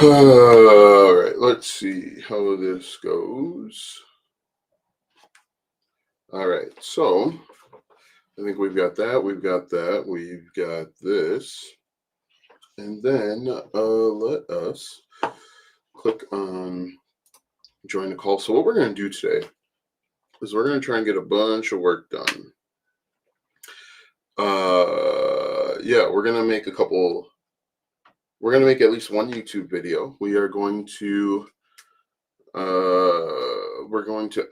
All right, let's see how this goes. All right, so I think we've got that. We've got that. We've got this. And then let us click on join the call. So, what we're going to do today is we're going to try and get a bunch of work done. Yeah, we're going to make we're going to make at least one YouTube video. We're going to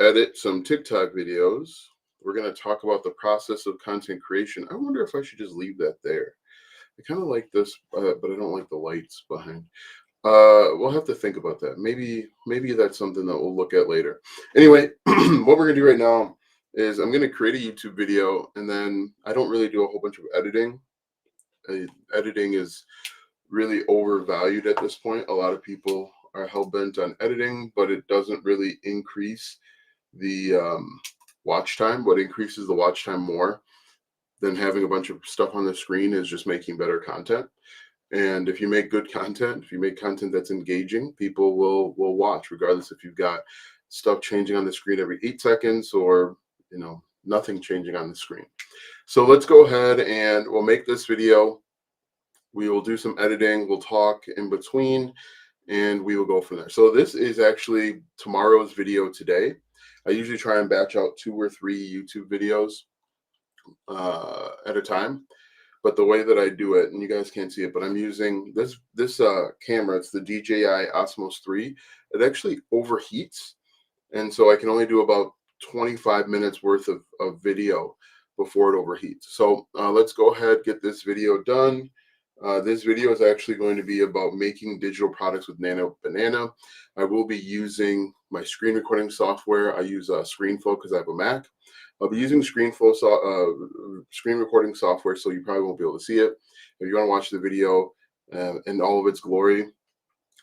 edit some TikTok videos. We're going to talk about the process of content creation. I wonder if I should just leave that there. I kind of like this, but I don't like the lights behind. We'll have to think about that. Maybe that's something that we'll look at later. Anyway, what we're gonna do right now is I'm gonna create a YouTube video, and then I don't really do a whole bunch of editing. Editing is really overvalued at this point. A lot of people are hell bent on editing, but it doesn't really increase the watch time. What increases the watch time more than having a bunch of stuff on the screen is just making better content. And if you make good content, if you make content that's engaging, people will watch, regardless if you've got stuff changing on the screen every 8 seconds or nothing changing on the screen. So let's go ahead and we'll make this video. We will do some editing. We'll talk in between, and we will go from there. So this is actually tomorrow's video today. I usually try and batch out 2 or 3 YouTube videos at a time. But the way that I do it, and you guys can't see it, but I'm using this camera. It's the DJI Osmos 3. It actually overheats, and so I can only do about 25 minutes worth of video before it overheats. So let's go ahead, get this video done. This video is actually going to be about making digital products with Nano Banana. I will be using my screen recording software. I use ScreenFlow because I have a Mac. I'll be using screen recording software, so you probably won't be able to see it. If you want to watch the video in all of its glory,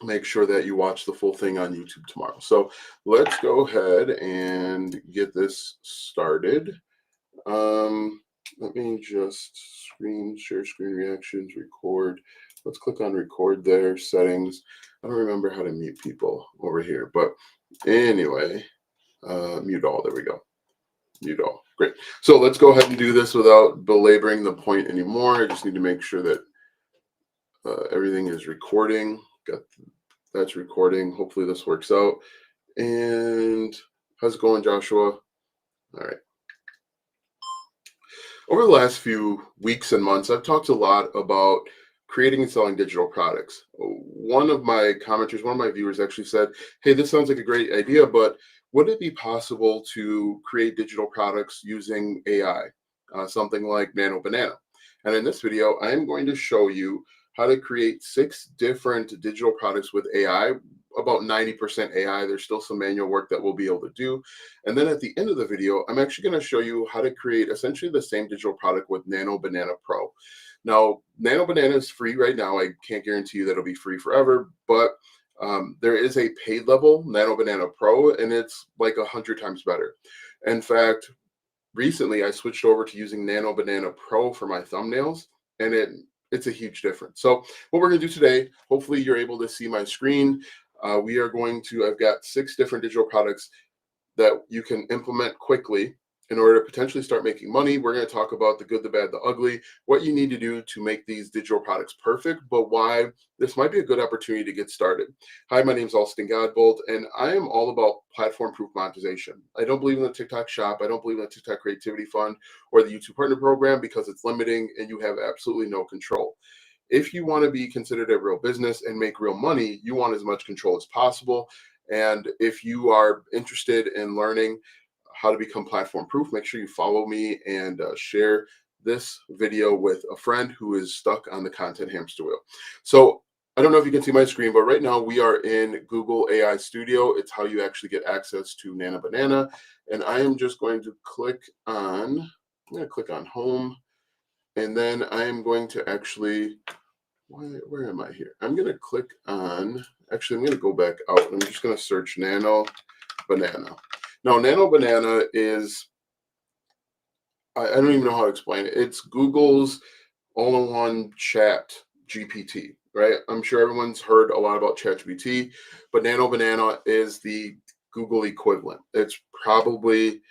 make sure that you watch the full thing on YouTube tomorrow. So let's go ahead and get this started. Let me just share screen reactions, record. Let's click on record there, settings. I don't remember how to mute people over here, but anyway, mute all. There we go. Mute all. Great. So let's go ahead and do this without belaboring the point anymore. I just need to make sure that everything is recording. That's recording. Hopefully this works out. And how's it going, Joshua? All right. Over the last few weeks and months, I've talked a lot about creating and selling digital products. One of my commenters, one of my viewers actually said, hey, this sounds like a great idea, but would it be possible to create digital products using AI, something like Nano Banana? And in this video, I am going to show you how to create 6 different digital products with AI, about 90% AI. There's still some manual work that we'll be able to do. And then at the end of the video, I'm actually going to show you how to create essentially the same digital product with Nano Banana Pro. Now, Nano Banana is free right now. I can't guarantee you that it'll be free forever, but there is a paid level, Nano Banana Pro, and it's like 100 times better. In fact, recently I switched over to using Nano Banana Pro for my thumbnails, and it's a huge difference. So what we're going to do today, hopefully you're able to see my screen. I've got 6 different digital products that you can implement quickly in order to potentially start making money. We're going to talk about the good, the bad, the ugly, what you need to do to make these digital products perfect, but why this might be a good opportunity to get started. Hi, my name is Alston Godbolt, and I am all about platform-proof monetization. I don't believe in the TikTok shop. I don't believe in the TikTok Creativity Fund or the YouTube Partner Program because it's limiting and you have absolutely no control. If you want to be considered a real business and make real money, you want as much control as possible. And if you are interested in learning how to become platform proof, make sure you follow me and share this video with a friend who is stuck on the content hamster wheel. So I don't know if you can see my screen, but right now we are in Google AI Studio. It's how you actually get access to Nano Banana. And I am just going to click on home. And then I am going to actually, where am I here? I'm going to click on, actually, I'm going to go back out. I'm just going to search Nano Banana. Now, Nano Banana is, I don't even know how to explain it. It's Google's all-in-one chat GPT, right? I'm sure everyone's heard a lot about ChatGPT, but Nano Banana is the Google equivalent. It's probably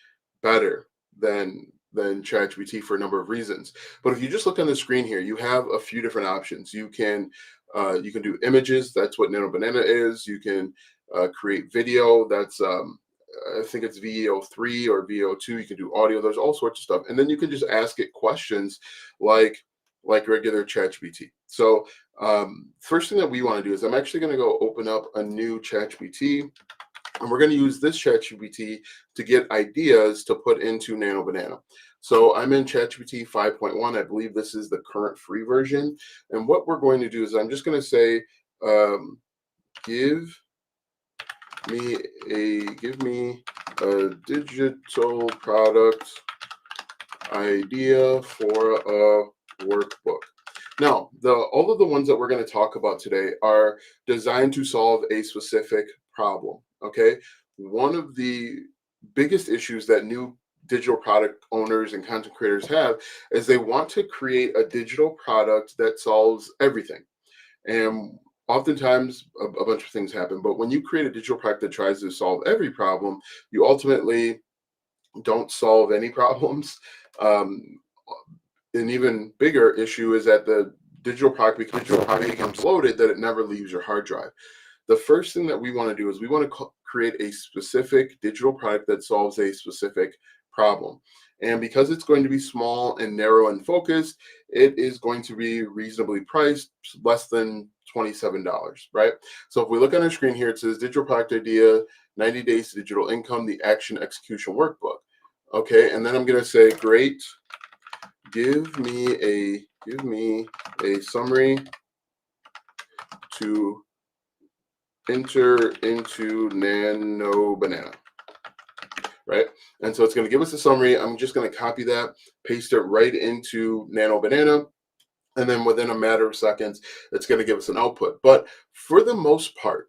better than ChatGPT for a number of reasons. But if you just look on the screen here, you have a few different options. You can do images. That's what Nano Banana is. You can create video. That's I think it's VEO3 or VEO2. You can do audio. There's all sorts of stuff, and then you can just ask it questions like regular ChatGPT. So first thing that we want to do is I'm actually going to go open up a new ChatGPT, and we're going to use this ChatGPT to get ideas to put into Nano Banana. So I'm in ChatGPT 5.1. I believe this is the current free version. And what we're going to do is I'm just going to say, give me a digital product idea for a workbook. Now, all of the ones that we're going to talk about today are designed to solve a specific problem. Okay, one of the biggest issues that new digital product owners and content creators have is they want to create a digital product that solves everything. And oftentimes a bunch of things happen, but when you create a digital product that tries to solve every problem, you ultimately don't solve any problems. Um, an even bigger issue is that the digital product becomes loaded that it never leaves your hard drive. The first thing that we want to do is we want to create a specific digital product that solves a specific problem. And because it's going to be small and narrow and focused, it is going to be reasonably priced, less than $27, right? So if we look on our screen here, it says digital product idea, 90 days to digital income, the action execution workbook. Okay, and then I'm going to say, great, give me a summary to enter into Nano Banana, right? And so it's going to give us a summary. I'm just going to copy that, paste it right into Nano Banana, and then within a matter of seconds, it's going to give us an output. But for the most part,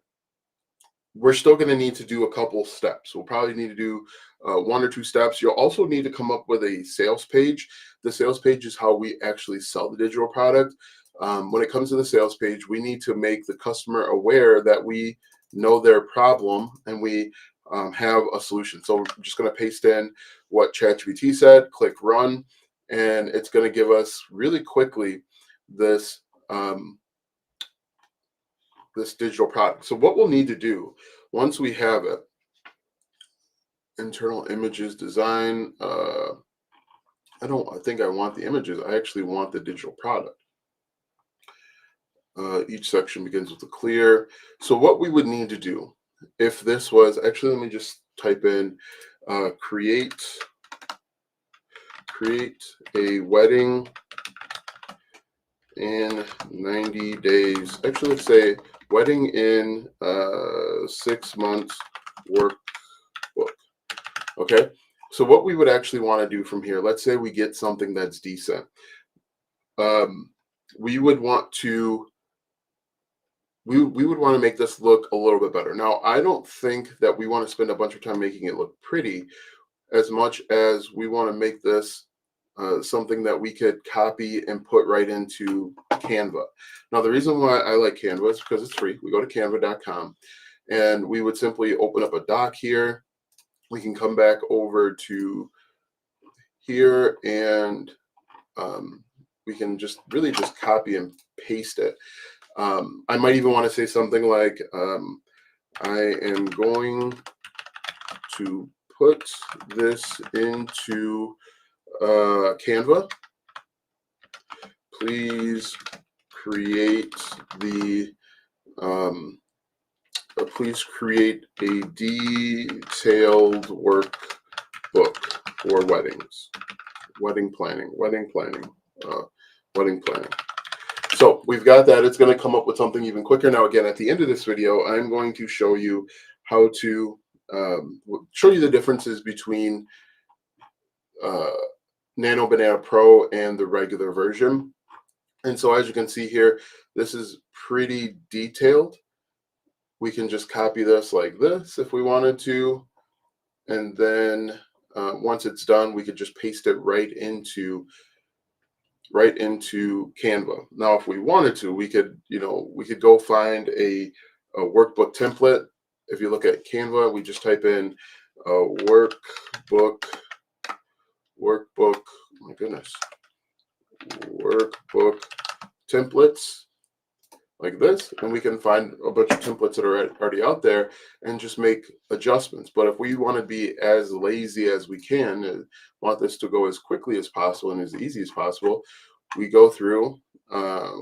we're still going to need to do a couple steps. We'll probably need to do one or two steps. You'll also need to come up with a sales page. The sales page is how we actually sell the digital product. When it comes to the sales page, we need to make the customer aware that we know their problem and we have a solution. So we're just going to paste in what ChatGPT said, click run, and it's going to give us really quickly this this digital product. So what we'll need to do once we have it, internal images design. I don't think I want the images. I actually want the digital product. Each section begins with a clear. So what we would need to do if this was actually, let me just type in create a wedding in 90 days. Actually, let's say wedding in 6 months workbook. Okay. So what we would actually want to do from here, let's say we get something that's decent. We would want to make this look a little bit better. Now, I don't think that we want to spend a bunch of time making it look pretty as much as we want to make this something that we could copy and put right into Canva. Now, the reason why I like Canva is because it's free. We go to canva.com and we would simply open up a doc here. We can come back over to here and we can just really just copy and paste it. I might even want to say something like, I am going to put this into Canva. Please create a detailed workbook for weddings, wedding planning. So we've got that. It's going to come up with something even quicker. Now, again, at the end of this video, I'm going to show you how to show you the differences between Nano Banana Pro and the regular version. And so as you can see here, this is pretty detailed. We can just copy this like this if we wanted to. And then once it's done, we could just paste it right into right into Canva. Now, if we wanted to, we could, we could go find a workbook template. If you look at Canva, we just type in workbook, my goodness, workbook templates like this, and we can find a bunch of templates that are already out there and just make adjustments. But if we want to be as lazy as we can and want this to go as quickly as possible and as easy as possible, we go through,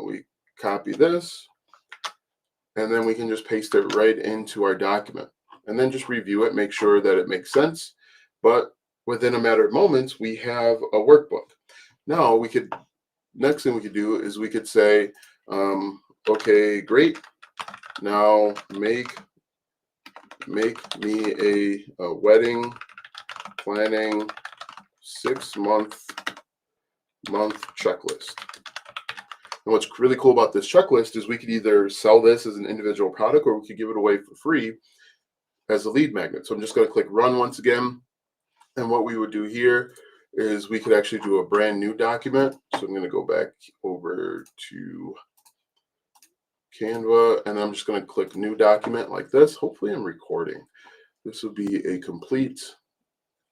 we copy this, and then we can just paste it right into our document and then just review it, make sure that it makes sense. But within a matter of moments, we have a workbook. Now next thing we could do is we could say, okay, great. Now make me a wedding planning 6-month checklist. And what's really cool about this checklist is we could either sell this as an individual product or we could give it away for free as a lead magnet. So I'm just going to click run once again. And what we would do here is we could actually do a brand new document. So I'm going to go back over to Canva, and I'm just going to click new document like this. Hopefully I'm recording. This would be a complete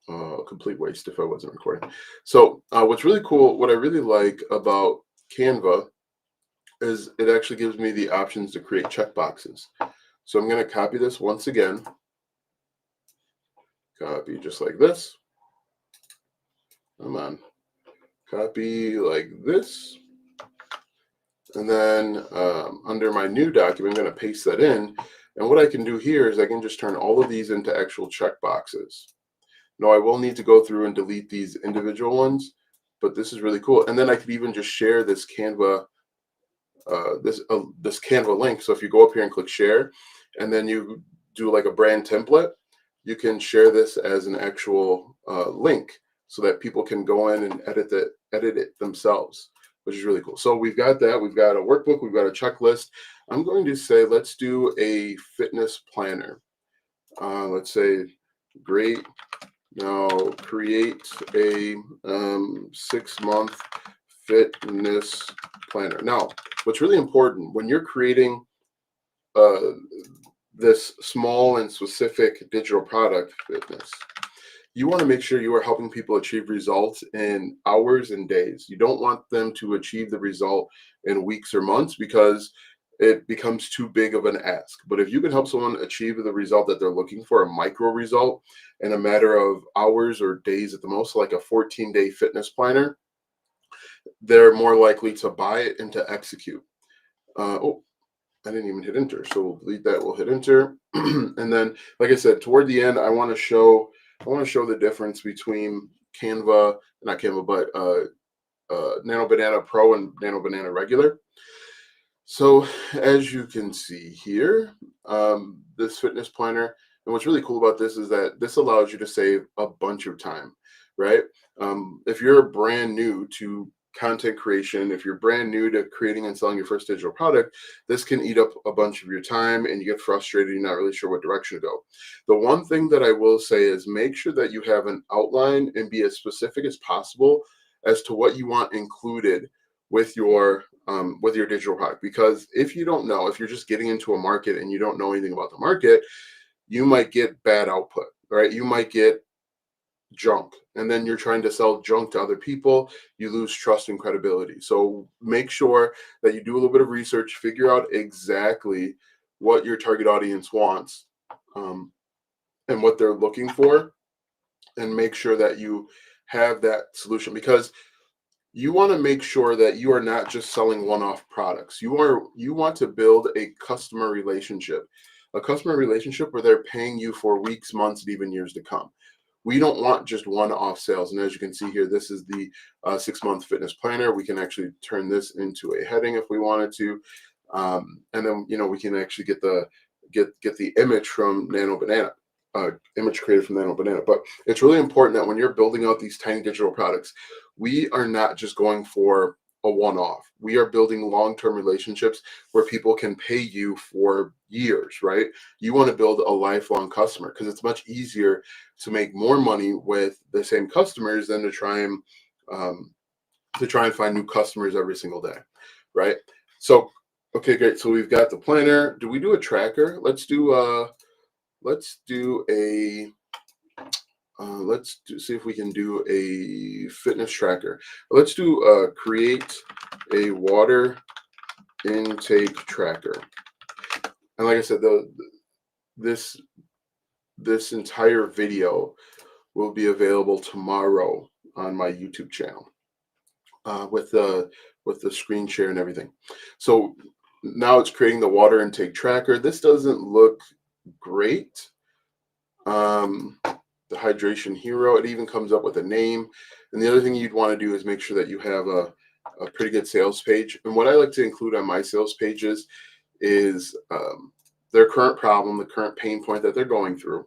waste if I wasn't recording. So what's really cool, what I really like about Canva is it actually gives me the options to create checkboxes. So I'm going to copy this once again. Copy just like this. Come on. Copy like this. And then under my new document, I'm going to paste that in. And what I can do here is I can just turn all of these into actual checkboxes. Now, I will need to go through and delete these individual ones, but this is really cool. And then I could even just share this Canva this Canva link. So if you go up here and click share, and then you do like a brand template, you can share this as an actual link so that people can go in and edit it themselves, which is really cool. So we've got that. We've got a workbook. We've got a checklist. I'm going to say, let's do a fitness planner. Let's say, great. Now create a 6-month fitness planner. Now, what's really important when you're creating this small and specific digital product, fitness, you want to make sure you are helping people achieve results in hours and days. You don't want them to achieve the result in weeks or months because it becomes too big of an ask. But if you can help someone achieve the result that they're looking for, a micro result, in a matter of hours or days at the most, like a 14-day fitness planner, they're more likely to buy it and to execute. Oh, I didn't even hit enter. So we'll delete that. We'll hit enter. And then, like I said, toward the end, I want to show the difference between Canva, not Canva, but Nano Banana Pro and Nano Banana Regular. So as you can see here, this fitness planner, and what's really cool about this is that this allows you to save a bunch of time, right? If you're brand new to content creation, if you're brand new to creating and selling your first digital product, this can eat up a bunch of your time and you get frustrated, you're not really sure what direction to go. The one thing that I will say is make sure that you have an outline and be as specific as possible as to what you want included with your digital product. Because if you don't know, if you're just getting into a market and you don't know anything about the market, you might get bad output, right? You might get junk, and then you're trying to sell junk to other people. You lose trust and credibility. So make sure that you do a little bit of research, figure out exactly what your target audience wants, and what they're looking for, and make sure that you have that solution, because you want to make sure that you are not just selling one-off products. You want to build a customer relationship where they're paying you for weeks, months, and even years to come. We don't want just one-off sales. And as you can see here, this is the 6-month fitness planner. We can actually turn this into a heading if we wanted to, and then we can actually get the image from Nano Banana. Image created from Nano Banana. But it's really important that when you're building out these tiny digital products, we are not just going for a one-off. We are building long-term relationships where people can pay you for years, right? You want to build a lifelong customer because it's much easier to make more money with the same customers than to try and to try and find new customers every single day, right? So, okay, great. So we've got the planner. Do we do a tracker? Let's do a see if we can do a fitness tracker. Let's do create a water intake tracker. And like I said, this this entire video will be available tomorrow on my YouTube channel with the screen share and everything. So now it's creating the water intake tracker. This doesn't look great. The hydration hero, it even comes up with a name. And the other thing you'd want to do is make sure that you have a pretty good sales page. And what I like to include on my sales pages is their current problem, the current pain point that they're going through,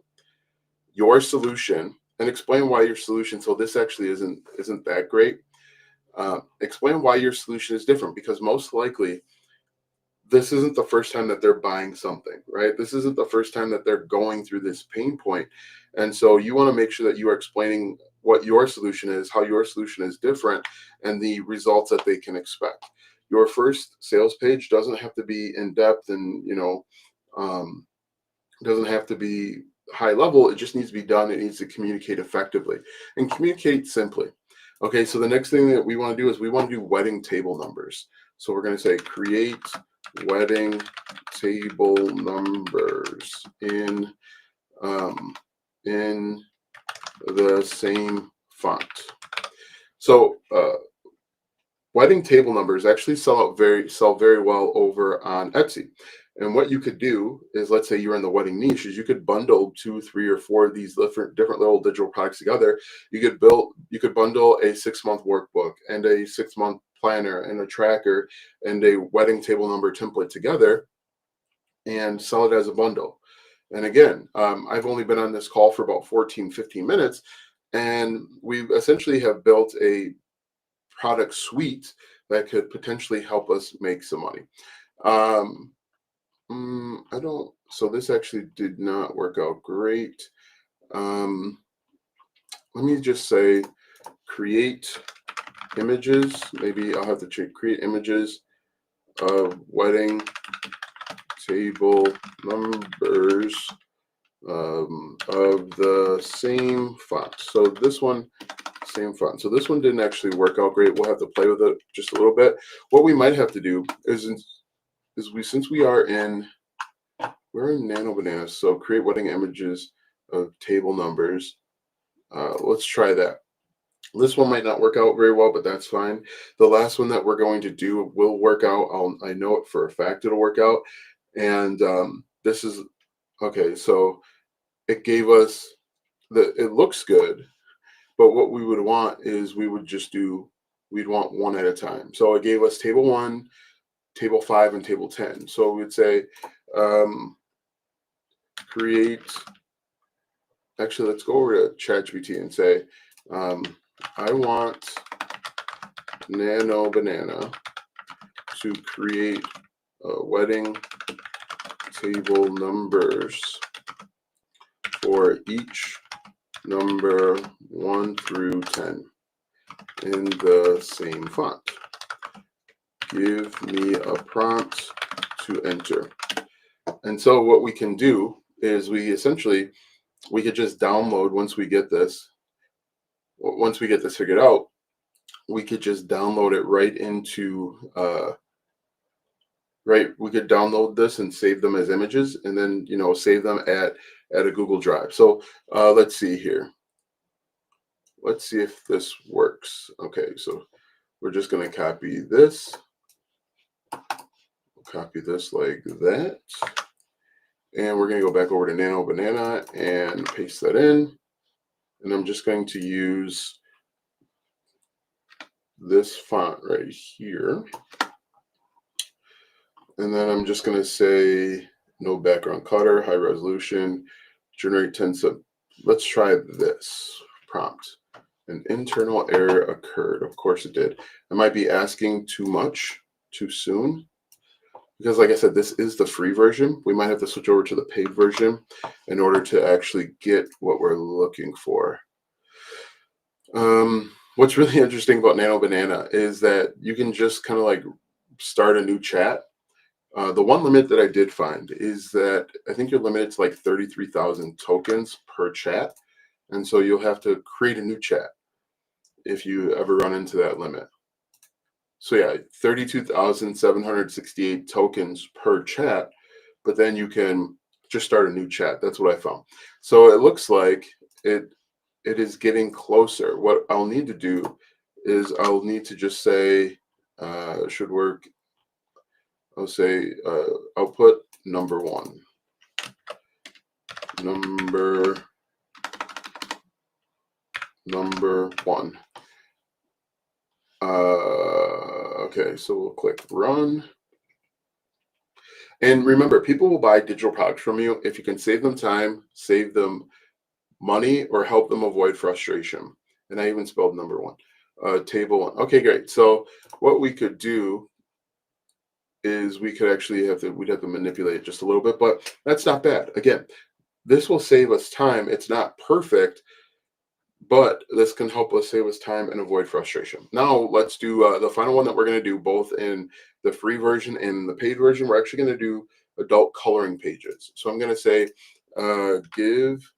your solution, and explain why your solution. So this actually isn't that great. Explain why your solution is different, because most likely this isn't the first time that they're buying something, right? This isn't the first time that they're going through this pain point. And so you want to make sure that you are explaining what your solution is, how your solution is different, and the results that they can expect. Your first sales page doesn't have to be in depth and, doesn't have to be high level. It just needs to be done. It needs to communicate effectively and communicate simply. Okay, so the next thing that we want to do is we want to do wedding table numbers. So we're going to say create wedding table numbers in the same font. So wedding table numbers actually sell very well over on Etsy. And what you could do is, let's say you're in the wedding niche, is you could bundle 2, 3, or 4 of these different little digital products together. You could bundle a 6-month workbook and a 6-month planner and a tracker and a wedding table number template together and sell it as a bundle. And again, I've only been on this call for about 15 minutes, and we essentially have built a product suite that could potentially help us make some money. So this actually did not work out great. Let me just say create images. Maybe I'll have to create images of wedding table numbers of the same font. So this one, same font. So this one didn't actually work out great. We'll have to play with it just a little bit. What we might have to do is since we're in Nano Bananas, so create wedding images of table numbers. Let's try that. This one might not work out very well, but that's fine. The last one that we're going to do will work out. I know it for a fact it'll work out. And this is, okay, so it gave us, it looks good, but what we would want is we'd want one at a time. So it gave us table 1, table 5, and table 10. So we'd say create, actually, let's go over to ChatGPT and say, I want Nano Banana to create wedding table numbers for each number 1 through 10 in the same font. Give me a prompt to enter. And so what we can do is we could just download, once we get this figured out, we could just download it right into we could download this and save them as images, and then save them at a Google Drive. So let's see here. Let's see if this works. Okay, so we're just going to copy this. Copy this like that. And we're going to go back over to Nano Banana and paste that in. And I'm just going to use this font right here. And then I'm just going to say no background color, high resolution, generate 10 sub. Let's try this prompt. An internal error occurred. Of course it did. I might be asking too much too soon, because like I said, this is the free version. We might have to switch over to the paid version in order to actually get what we're looking for. Well, What's really interesting about Nano Banana is that you can just kind of like start a new chat. The one limit that I did find is that I think you're limited to like 33,000 tokens per chat. And so you'll have to create a new chat if you ever run into that limit. So yeah, 32,768 tokens per chat, but then you can just start a new chat. That's what I found. So it looks like it it is getting closer. What I'll need to do is I'll need to just say should work. I'll say output number one. Number one. Okay, so we'll click run. And remember, people will buy digital products from you if you can save them time, save them money, or help them avoid frustration. And I even spelled number one. Table one. Okay, great. So what we could do is we could actually we'd have to manipulate it just a little bit, but that's not bad. Again, this will save us time. It's not perfect, but this can help us save us time and avoid frustration. Now let's do the final one that we're going to do both in the free version and the paid version. We're actually going to do adult coloring pages. So I'm going to say, give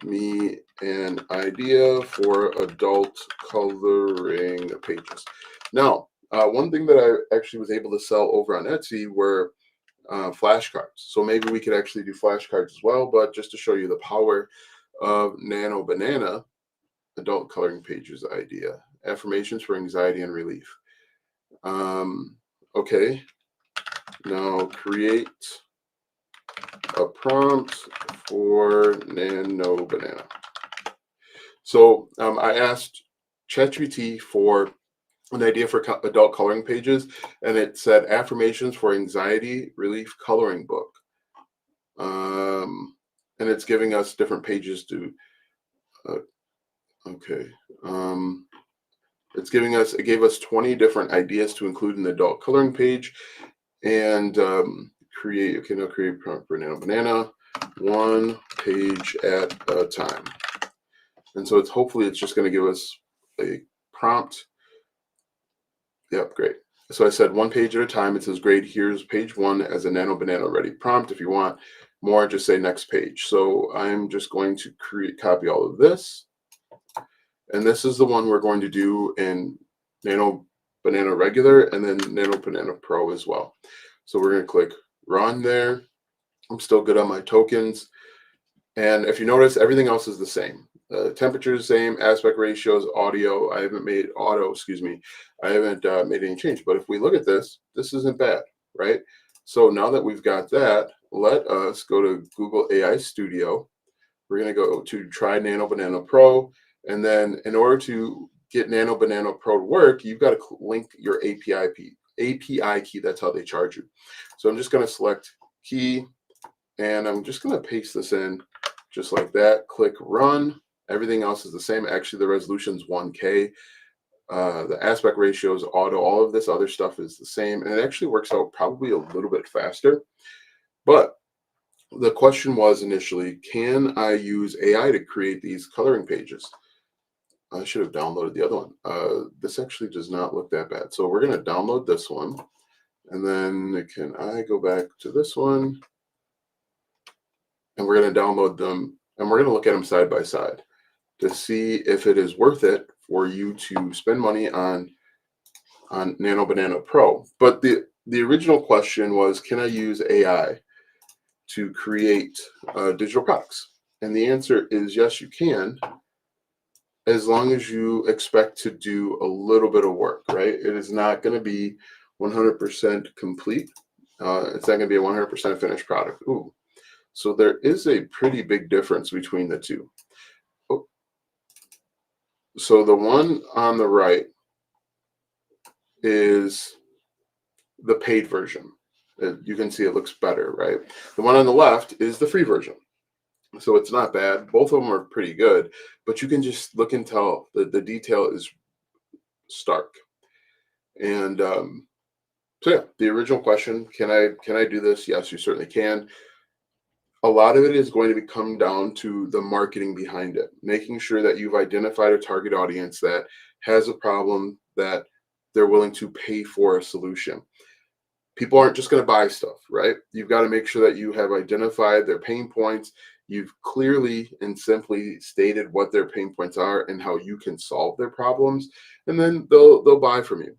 me an idea for adult coloring pages. Now, one thing that I actually was able to sell over on Etsy were flashcards. So maybe we could actually do flashcards as well, but just to show you the power of Nano Banana, adult coloring pages idea. Affirmations for anxiety and relief. Okay, now create a prompt for Nano Banana. So I asked ChatGPT for an idea for adult coloring pages, and it said affirmations for anxiety relief coloring book. And it's giving us different pages to okay. It gave us 20 different ideas to include in the adult coloring page, and now create prompt for Nano Banana, one page at a time. And so hopefully it's just going to give us a prompt. Yep, great. So I said one page at a time. It says, great, here's page one as a Nano Banana ready prompt. If you want more, just say next page. So I'm just going to copy all of this. And this is the one we're going to do in Nano Banana Regular and then Nano Banana Pro as well. So we're going to click run there. I'm still good on my tokens. And if you notice, everything else is the same. Temperature is the same, aspect ratios, audio. I haven't made I haven't made any change. But if we look at this, this isn't bad, right? So now that we've got that, let us go to Google AI Studio. We're going to go to try Nano Banana Pro. And then in order to get Nano Banana Pro to work, you've got to link your API key. That's how they charge you. So I'm just going to select key, and I'm just going to paste this in just like that. Click run. Everything else is the same. Actually, the resolution is 1K. The aspect ratio is auto. All of this other stuff is the same. And it actually works out probably a little bit faster. But the question was initially, can I use AI to create these coloring pages? I should have downloaded the other one. This actually does not look that bad. So we're going to download this one. And then can I go back to this one? And we're going to download them. And we're going to look at them side by side to see if it is worth it for you to spend money on Nano Banana Pro. But the original question was, can I use AI to create digital products? And the answer is yes, you can, as long as you expect to do a little bit of work, right? It is not going to be 100% complete. It's not going to be a 100% finished product. Ooh. So there is a pretty big difference between the two. Oh. So the one on the right is the paid version. You can see it looks better, right? The one on the left is the free version. So it's not bad. Both of them are pretty good, but you can just look and tell that the detail is stark. And so yeah, the original question, can I do this? Yes, you certainly can. A lot of it is going to come down to the marketing behind it, making sure that you've identified a target audience that has a problem that they're willing to pay for a solution. People aren't just going to buy stuff, right? You've got to make sure that you have identified their pain points. You've clearly and simply stated what their pain points are and how you can solve their problems, and then they'll buy from you.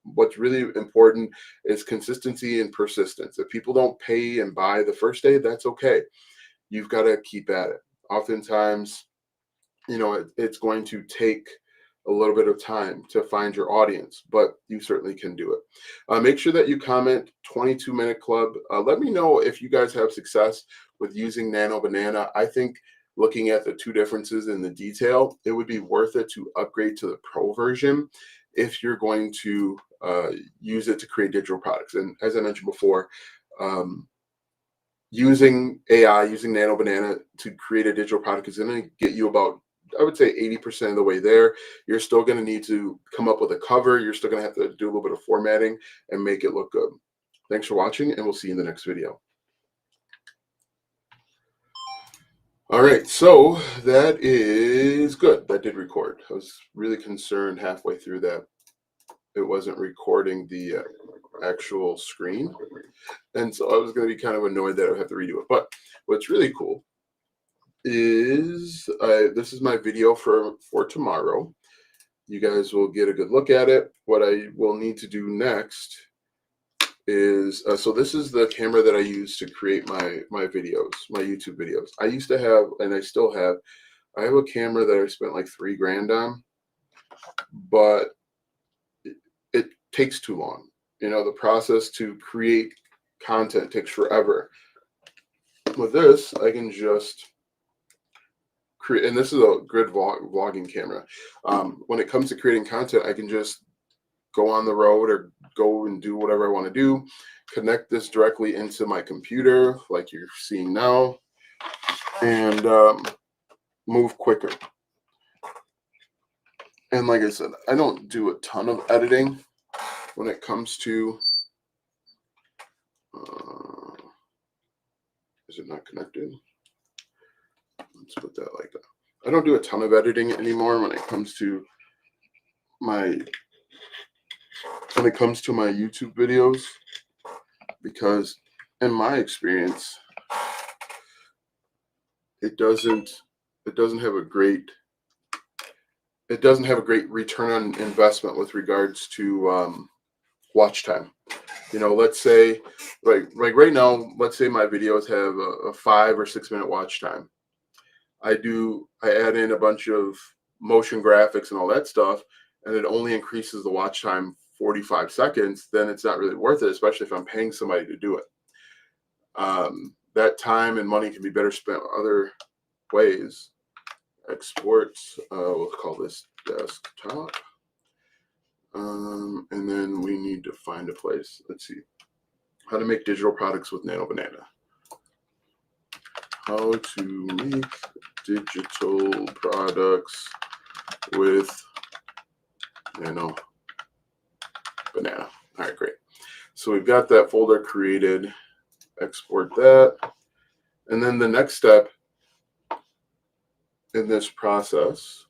What's really important is consistency and persistence. If people don't pay and buy the first day, that's okay. You've got to keep at it. Oftentimes, it's going to take a little bit of time to find your audience, but you certainly can do it. Make sure that you comment 22-minute club. Let me know if you guys have success with using Nano Banana. I think looking at the two differences in the detail, it would be worth it to upgrade to the pro version if you're going to use it to create digital products. And as I mentioned before, using AI, using Nano Banana to create a digital product is going to get you about, I would say, 80% of the way there. You're still going to need to come up with a cover. You're still going to have to do a little bit of formatting and make it look good. Thanks for watching, and we'll see you in the next video. All right, so that is good. That did record. I was really concerned halfway through that it wasn't recording the actual screen. And so I was going to be kind of annoyed that I would have to redo it. But what's really cool is this is my video for tomorrow. You guys will get a good look at it. What I will need to do next is, so this is the camera that I use to create my videos, my YouTube videos. I used to have, and I still have, I have a camera that I spent like $3,000 on, but it takes too long. The process to create content takes forever. With this, I can just create, and this is a good vlogging camera. When it comes to creating content, I can just go on the road or go and do whatever I want to do, connect this directly into my computer like you're seeing now, and move quicker. And like I said, I don't do a ton of editing when it comes to is it not connected? Let's put that like that. I don't do a ton of editing anymore when it comes to my YouTube videos, because in my experience it doesn't have a great return on investment with regards to watch time. Let's say like right now, let's say my videos have a 5 or 6 minute watch time. I add in a bunch of motion graphics and all that stuff, and it only increases the watch time 45 seconds, then it's not really worth it, especially if I'm paying somebody to do it. That time and money can be better spent other ways. Exports, we'll call this desktop. And then we need to find a place. Let's see. How to make digital products with Nano Banana. How to make digital products with Nano Banana. All right, great. So we've got that folder created. Export that. And then the next step in this process,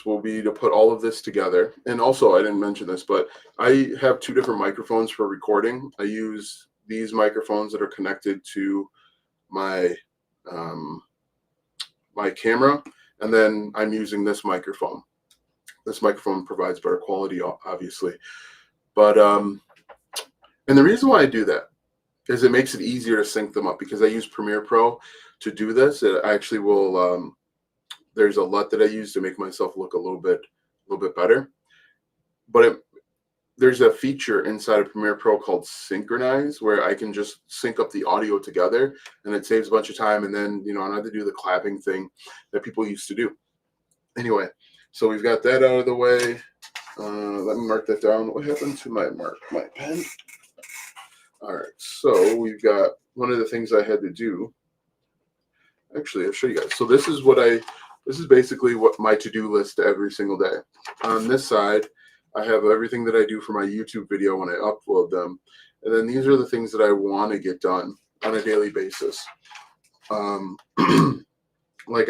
will be to put all of this together. And also, I didn't mention this, but I have 2 different microphones for recording. I use these microphones that are connected to my my camera, and then I'm using this microphone. This microphone provides better quality, obviously. But and the reason why I do that is it makes it easier to sync them up, because I use Premiere Pro to do this. It actually will. There's a LUT that I use to make myself look a little bit better. But there's a feature inside of Premiere Pro called Synchronize, where I can just sync up the audio together, and it saves a bunch of time. And then, I don't have to do the clapping thing that people used to do. Anyway, so we've got that out of the way. Let me mark that down. What happened to my pen? All right, so we've got one of the things I had to do. Actually, I'll show you guys. So this is basically what my to-do list every single day. On this side, I have everything that I do for my YouTube video when I upload them. And then these are the things that I want to get done on a daily basis. Like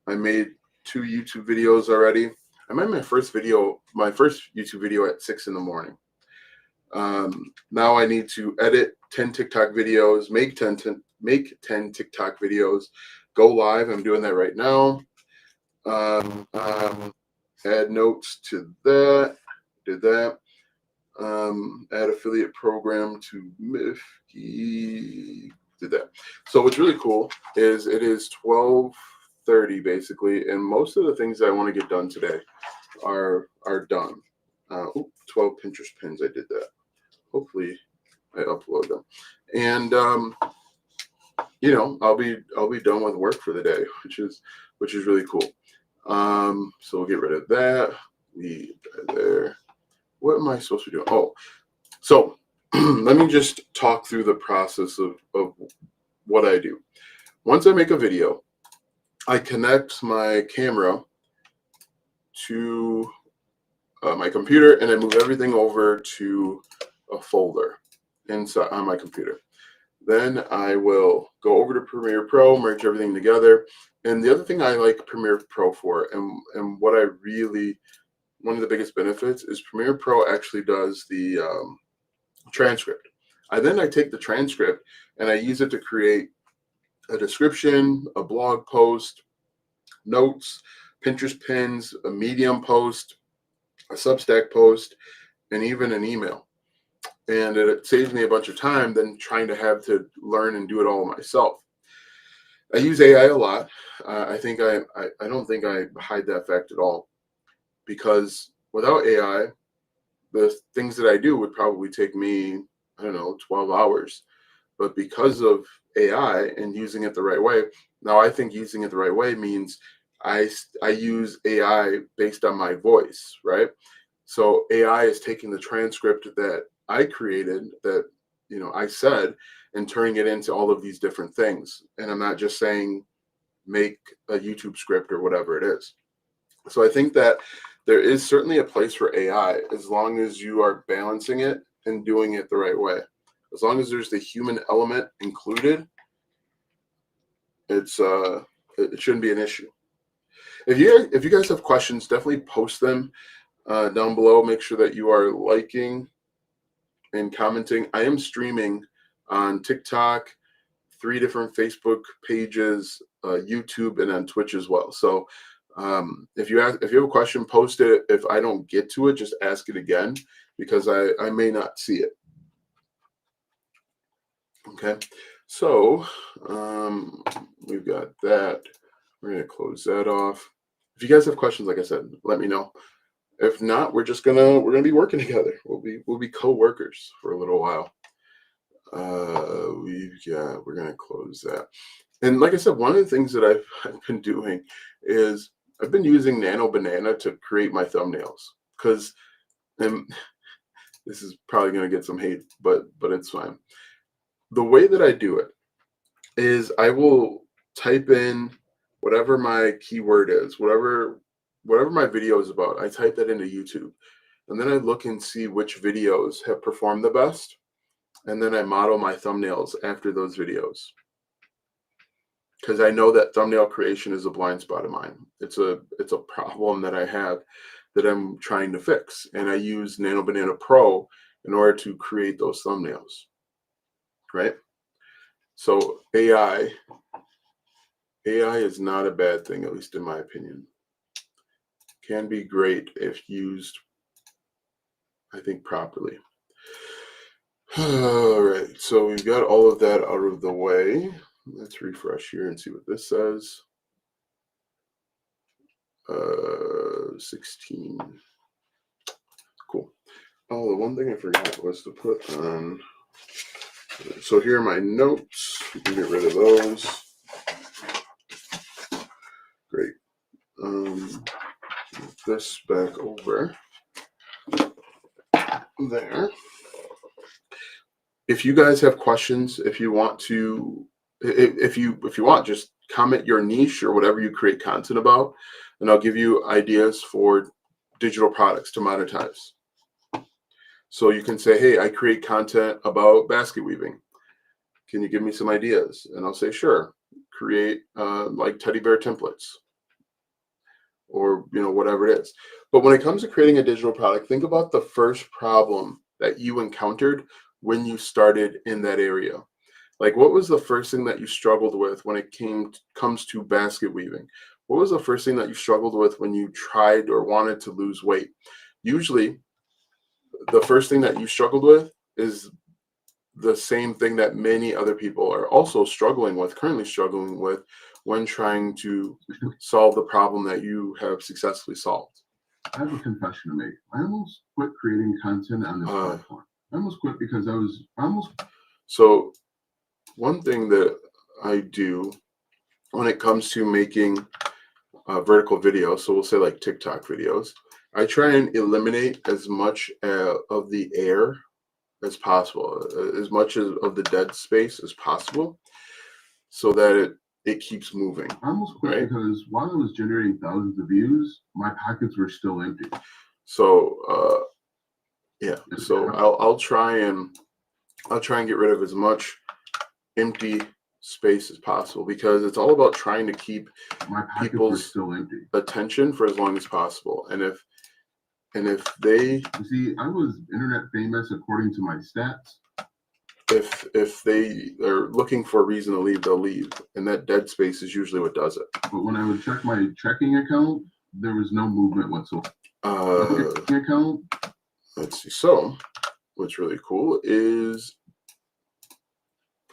I made 2 YouTube videos already. I made my first YouTube video at 6 in the morning. Now I need to edit 10 TikTok videos, make 10 TikTok videos, go live. I'm doing that right now. Add notes to that. Did that. Add affiliate program to Mifky. Did that. So what's really cool is it is 12:30 basically, and most of the things that I want to get done today are done. 12 Pinterest pins. I did that. Hopefully, I upload them, and I'll be done with work for the day, which is really cool. So we'll get rid of that. There. What am I supposed to do? Oh, so let me just talk through the process of what I do. Once I make a video, I connect my camera to my computer, and I move everything over to a folder inside on my computer. Then I will go over to Premiere Pro, merge everything together. And the other thing I like Premiere Pro for, and what I really, one of the biggest benefits is Premiere Pro actually does the transcript. I take the transcript and I use it to create a description, a blog post, notes, Pinterest pins, a Medium post, a Substack post, and even an email. And it saves me a bunch of time than trying to have to learn and do it all myself. I use AI a lot. I don't think I hide that fact at all, because without AI, the things that I do would probably take me, 12 hours. But because of AI and using it the right way, now I think using it the right way means I use AI based on my voice, right? So AI is taking the transcript that I created, that I said, and turning it into all of these different things. And I'm not just saying make a YouTube script or whatever it is. So I think that there is certainly a place for AI, as long as you are balancing it and doing it the right way. As long as there's the human element included, it shouldn't be an issue. If you guys have questions, definitely post them down below. Make sure that you are liking and commenting. I am streaming on TikTok, 3 different Facebook pages, YouTube, and on Twitch as well. So if you have a question, post it. If I don't get to it, just ask it again, because I may not see it. Okay, so we've got that. We're gonna close that off. If you guys have questions, like I said, let me know. If not, we're gonna be working together. We'll be co-workers for a little while. We're gonna close that. And like I said, one of the things that I've been doing is I've been using Nano Banana to create my thumbnails, because, and this is probably gonna get some hate, but it's fine. The way that I do it is I will type in whatever my keyword is, whatever my video is about. I type that into YouTube, and then I look and see which videos have performed the best, and then I model my thumbnails after those videos, because I know that thumbnail creation is a blind spot of mine. It's a problem that I have that I'm trying to fix, and I use Nano Banana Pro in order to create those thumbnails. Right? So AI is not a bad thing, at least in my opinion. Can be great if used, I think, properly. All right, so we've got all of that out of the way. Let's refresh here and see what this says. 16. Cool. Oh, the one thing I forgot was to put on. So here are my notes. We can get rid of those. Great. Move this back over there. If you guys have questions, if you want, just comment your niche or whatever you create content about, and I'll give you ideas for digital products to monetize. So you can say, hey, I create content about basket weaving. Can you give me some ideas? And I'll say, sure. Create like teddy bear templates, or whatever it is. But when it comes to creating a digital product, think about the first problem that you encountered when you started in that area. Like, what was the first thing that you struggled with when it comes to basket weaving? What was the first thing that you struggled with when you tried or wanted to lose weight? Usually, the first thing that you struggled with is the same thing that many other people are also currently struggling with when trying to solve the problem that you have successfully solved. I have a confession to make. I almost quit creating content on this platform. I almost quit because So one thing that I do when it comes to making vertical videos, so we'll say like TikTok videos, I try and eliminate as much of the air as possible, as much of the dead space as possible, so that it keeps moving. I almost quit because while I was generating thousands of views, my pockets were still empty. So yeah, so I'll try and get rid of as much empty space as possible, because it's all about trying to keep people's attention for as long as possible. And if they, you see, I was internet famous according to my stats. If they are looking for a reason to leave, they'll leave, and that dead space is usually what does it. But when I would check my checking account, there was no movement whatsoever. Account. Let's see. So what's really cool is,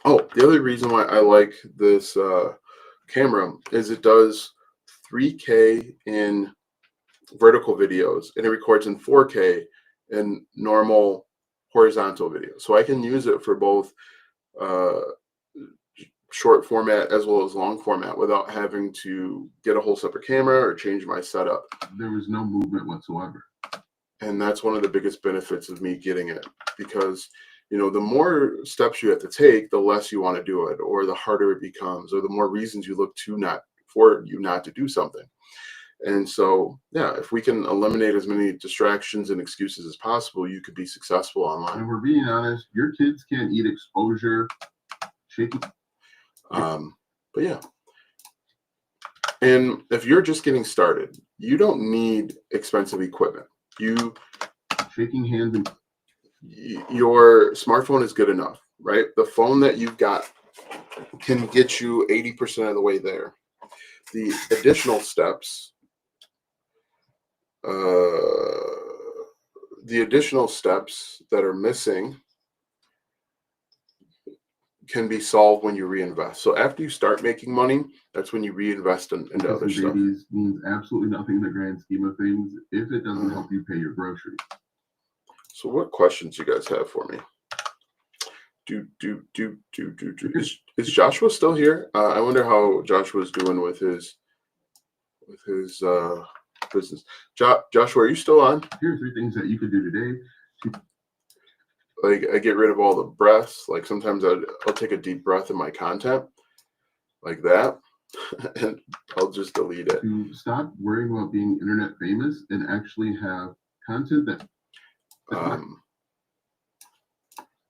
the other reason why I like this camera is it does 3K in vertical videos, and it records in 4K in normal horizontal video. So I can use it for both short format as well as long format without having to get a whole separate camera or change my setup. There was no movement whatsoever. And that's one of the biggest benefits of me getting it, because the more steps you have to take, the less you want to do it, or the harder it becomes, or the more reasons you look not to do something. And so, yeah, if we can eliminate as many distractions and excuses as possible, you could be successful online. And we're being honest, your kids can't eat exposure, shaking. But yeah. And if you're just getting started, you don't need expensive equipment. Shaking hands and your smartphone is good enough, right? The phone that you've got can get you 80% of the way there. The additional steps, that are missing can be solved when you reinvest. So after you start making money, that's when you reinvest into other stuff. Babies means absolutely nothing in the grand scheme of things if it doesn't help you pay your groceries. So what questions you guys have for me? Is Joshua still here? I wonder how Joshua's doing with his business. Joshua, are you still on? Here are 3 things that you could do today. Like, I get rid of all the breaths. Like, sometimes I'll take a deep breath in my content, like that, and I'll just delete it. To stop worrying about being internet famous and actually have content that.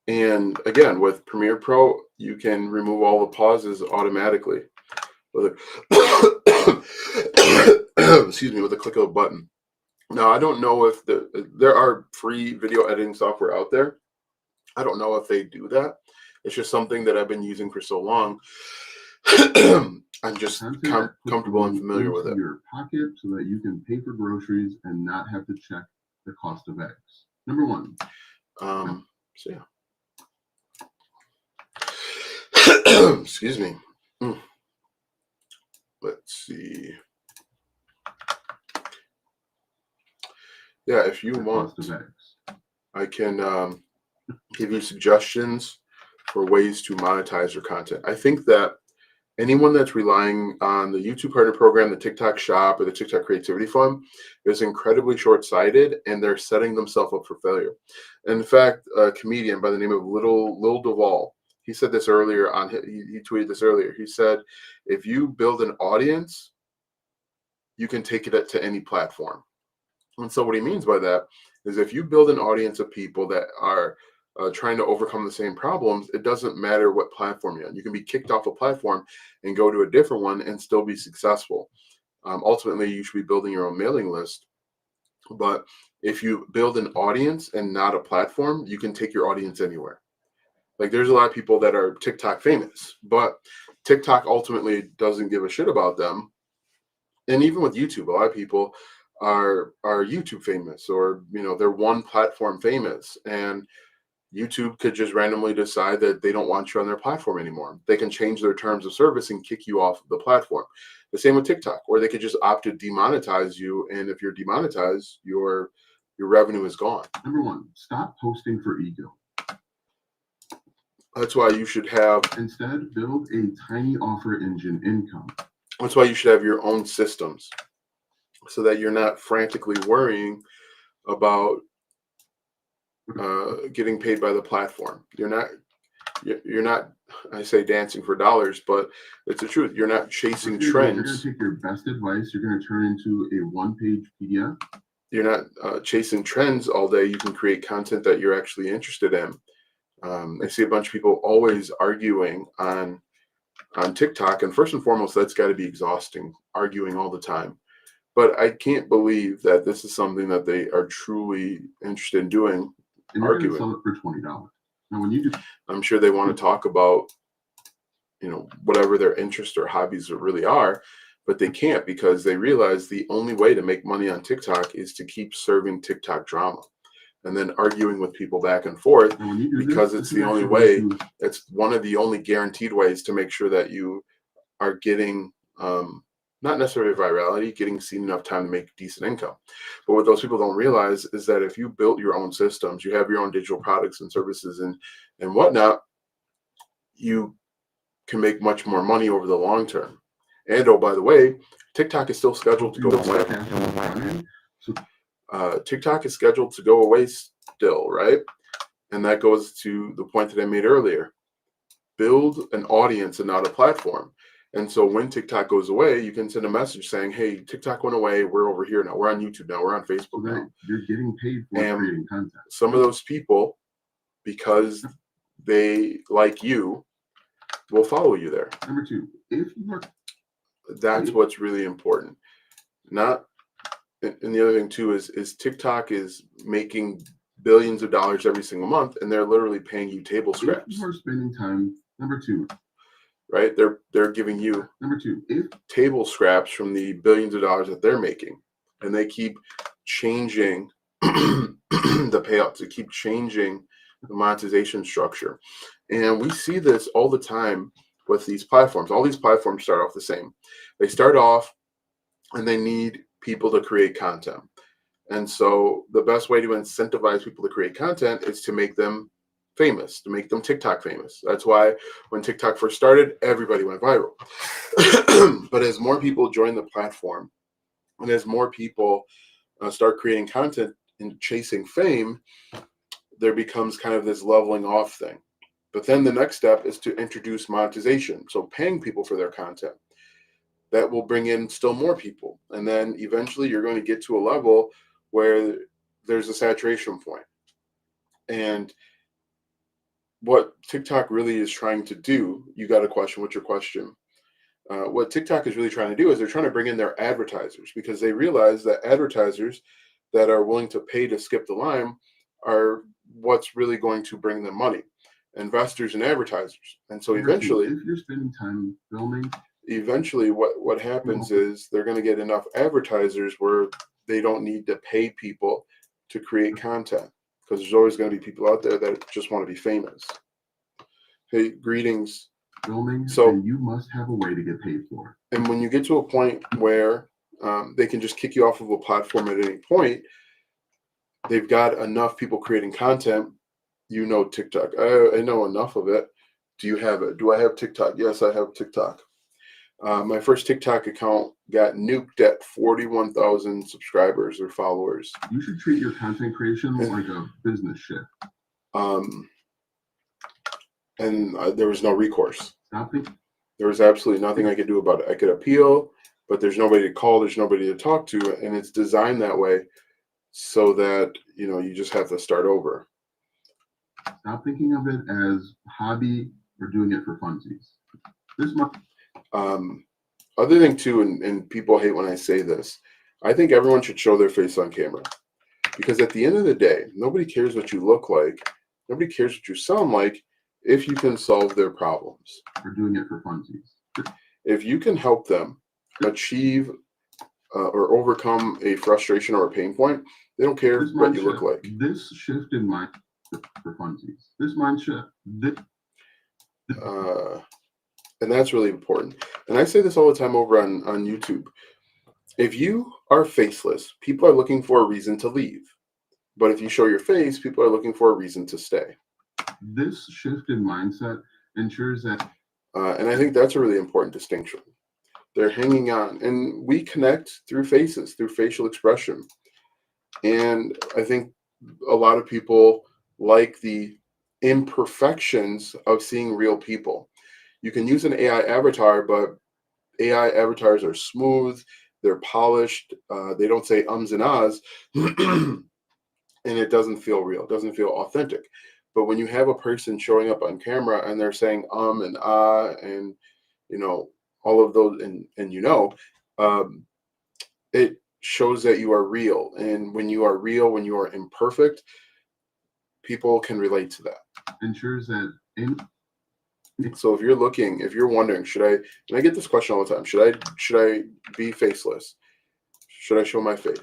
And again, with Premiere Pro, you can remove all the pauses automatically with a click of a button. Now, I don't know if there are free video editing software out there. I don't know if they do that. It's just something that I've been using for so long. I'm just comfortable and familiar with it. Your pocket so that you can pay for groceries and not have to check the cost of eggs. Number 1. So yeah. Excuse me. Let's see. Yeah, if you want, I can give you suggestions for ways to monetize your content. I think that anyone that's relying on the YouTube Partner Program, the TikTok Shop, or the TikTok Creativity Fund is incredibly short-sighted, and they're setting themselves up for failure. In fact, a comedian by the name of Lil Duval, he said this earlier he tweeted this earlier. He said, if you build an audience, you can take it to any platform. And so what he means by that is if you build an audience of people that are trying to overcome the same problems, it doesn't matter what platform you're on. You can be kicked off a platform and go to a different one and still be successful. Ultimately, you should be building your own mailing list. But if you build an audience and not a platform, you can take your audience anywhere. Like there's a lot of people that are TikTok famous, but TikTok ultimately doesn't give a shit about them. And even with YouTube, a lot of people are YouTube famous, or they're one platform famous, and YouTube could just randomly decide that they don't want you on their platform anymore. They can change their terms of service and kick you off the platform. The same with TikTok, or they could just opt to demonetize you, and if you're demonetized, your revenue is gone. Number one, stop posting for ego. That's why you should have Instead, build a tiny offer engine income. That's why you should have your own systems, so that you're not frantically worrying about getting paid by the platform. You're not, I say dancing for dollars, but it's the truth. You're not chasing trends. You're going to take your best advice. You're going to turn into a one-page PDF. You're not chasing trends all day. You can create content that you're actually interested in. I see a bunch of people always arguing on TikTok, and first and foremost, that's got to be exhausting, arguing all the time. But I can't believe that this is something that they are truly interested in doing. And you're going to sell it for $20. Now, when you do, I'm sure they want to talk about, whatever their interests or hobbies really are, but they can't, because they realize the only way to make money on TikTok is to keep serving TikTok drama and then arguing with people back and forth, because it's the only way. It's one of the only guaranteed ways to make sure that you are getting, not necessarily virality, getting seen enough time to make decent income. But what those people don't realize is that if you built your own systems, you have your own digital products and services and whatnot, you can make much more money over the long term. And oh, by the way, TikTok is still scheduled to go away. TikTok is scheduled to go away still, right? And that goes to the point that I made earlier. Build an audience and not a platform. And so when TikTok goes away, you can send a message saying, hey, TikTok went away. We're over here now. We're on YouTube now. We're on Facebook now. You're getting paid for creating content. Some of those people, because they like you, will follow you there. Number two, that's what's really important. And the other thing too is TikTok is making billions of dollars every single month, and they're literally paying you table scraps. If you are spending time, number two, right? They're giving you table scraps from the billions of dollars that they're making, and they keep changing the payouts. They keep changing the monetization structure, and we see this all the time with these platforms. All these platforms start off the same. They start off, and they need people to create content, and so the best way to incentivize people to create content is to make them famous, to make them TikTok famous. That's why when TikTok first started, everybody went viral. But as more people join the platform, and as more people start creating content and chasing fame, there becomes kind of this leveling off thing. But then the next step is to introduce monetization, so paying people for their content. That will bring in still more people, and then eventually you're going to get to a level where there's a saturation point. And what TikTok really is trying to do, you got a question, what's your question? What TikTok is really trying to do is they're trying to bring in their advertisers, because they realize that advertisers that are willing to pay to skip the line are what's really going to bring them money, investors and advertisers. And so eventually, if you're spending time filming, what happens is they're going to get enough advertisers where they don't need to pay people to create content, because there's always going to be people out there that just want to be famous. Hey, greetings. Filming, so you must have a way to get paid for it. And when you get to a point where they can just kick you off of a platform at any point, they've got enough people creating content. TikTok. I know enough of it. Do you have it? Do I have TikTok? Yes, I have TikTok. My first TikTok account got nuked at 41,000 subscribers or followers. You should treat your content creation like a business shit. And there was no recourse. Nothing? There was absolutely nothing I could do about it. I could appeal, but there's nobody to call. There's nobody to talk to. And it's designed that way so that you just have to start over. Stop thinking of it as hobby or doing it for funsies. This might Other thing too, and people hate when I say this, I think everyone should show their face on camera, because at the end of the day, nobody cares what you look like, nobody cares what you sound like, if you can solve their problems, or doing it for funsies. if you can help them achieve or overcome a frustration or a pain point. They don't care This what mind you look shift. like. This shift in mind for funsies. This mind shift. And that's really important. And I say this all the time over on YouTube. If you are faceless, people are looking for a reason to leave. But if you show your face, people are looking for a reason to stay. This shift in mindset ensures that. And I think that's a really important distinction. They're hanging on. And we connect through faces, through facial expression. And I think a lot of people like the imperfections of seeing real people. You can use an AI avatar, but AI avatars are smooth, they're polished, they don't say ums and ahs, and it doesn't feel real, it doesn't feel authentic. But when you have a person showing up on camera and they're saying and ah and all of those, and um, it shows that you are real. And when you are real, when you are imperfect, people can relate to that. Ensures that So if you're wondering, and I get this question all the time, should I be faceless? Should I show my face?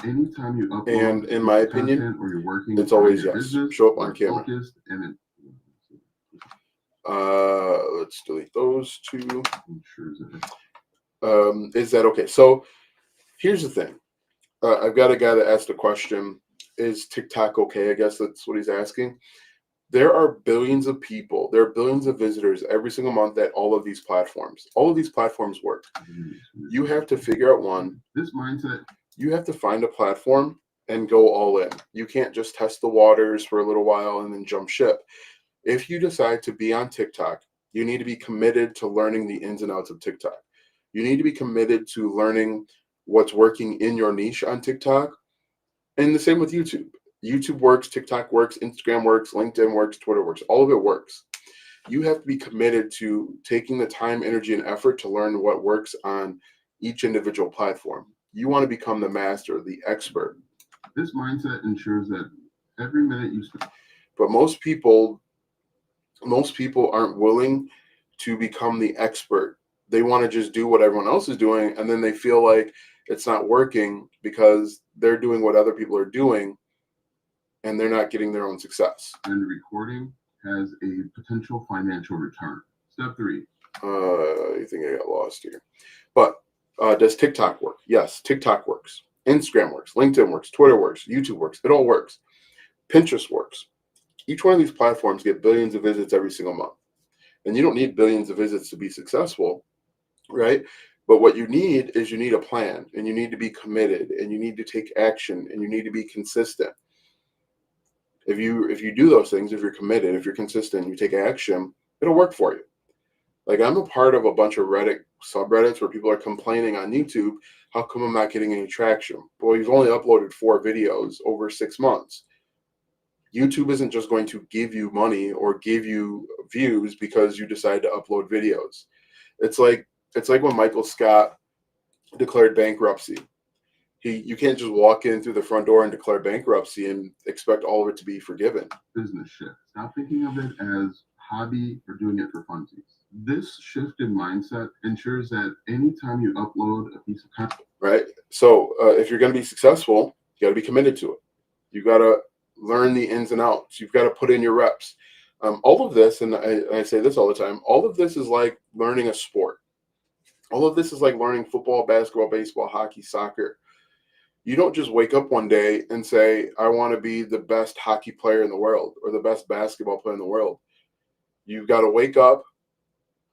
anytime you upload And in my opinion, content or you're working it's always your yes. business, Show up on camera. Focused and Let's delete those two. ensures that. Is that okay? So here's the thing. I've got a guy that asked a question. Is TikTok okay? I guess that's what he's asking. There are billions of people. There are billions of visitors every single month at all of these platforms. All of these platforms work. You have to figure out one. This mindset. You have to find a platform and go all in. You can't just test the waters for a little while and then jump ship. If you decide to be on TikTok, you need to be committed to learning the ins and outs of TikTok. You need to be committed to learning what's working in your niche on TikTok. And the same with YouTube. YouTube works, TikTok works, Instagram works, LinkedIn works, Twitter works. All of it works. You have to be committed to taking the time, energy, and effort to learn what works on each individual platform. You want to become the master, the expert. This mindset ensures that every minute you spend. But most people aren't willing to become the expert. They want to just do what everyone else is doing, and then they feel like it's not working because they're doing what other people are doing, and they're not getting their own success. And recording has a potential financial return. Step 3. I think I got lost here. But does TikTok work? Yes, TikTok works. Instagram works. LinkedIn works. Twitter works. YouTube works. It all works. Pinterest works. Each one of these platforms get billions of visits every single month. And you don't need billions of visits to be successful, right? But what you need is you need a plan, and you need to be committed, and you need to take action, and you need to be consistent. If you do those things, if you're committed, if you're consistent, you take action, it'll work for you. Like, I'm a part of a bunch of Reddit subreddits where people are complaining on YouTube, how come I'm not getting any traction? Well, you've only uploaded 4 videos over 6 months. YouTube isn't just going to give you money or give you views because you decide to upload videos. It's like when Michael Scott declared bankruptcy. You can't just walk in through the front door and declare bankruptcy and expect all of it to be forgiven. Business shift. Stop thinking of it as hobby or doing it for funsies. This shift in mindset ensures that anytime you upload a piece of content, right? So if you're going to be successful, you got to be committed to it. You got to learn the ins and outs. You've got to put in your reps. All of this, and I say this all the time, all of this is like learning a sport. All of this is like learning football, basketball, baseball, hockey, soccer. You don't just wake up one day and say, I want to be the best hockey player in the world or the best basketball player in the world. You've got to wake up.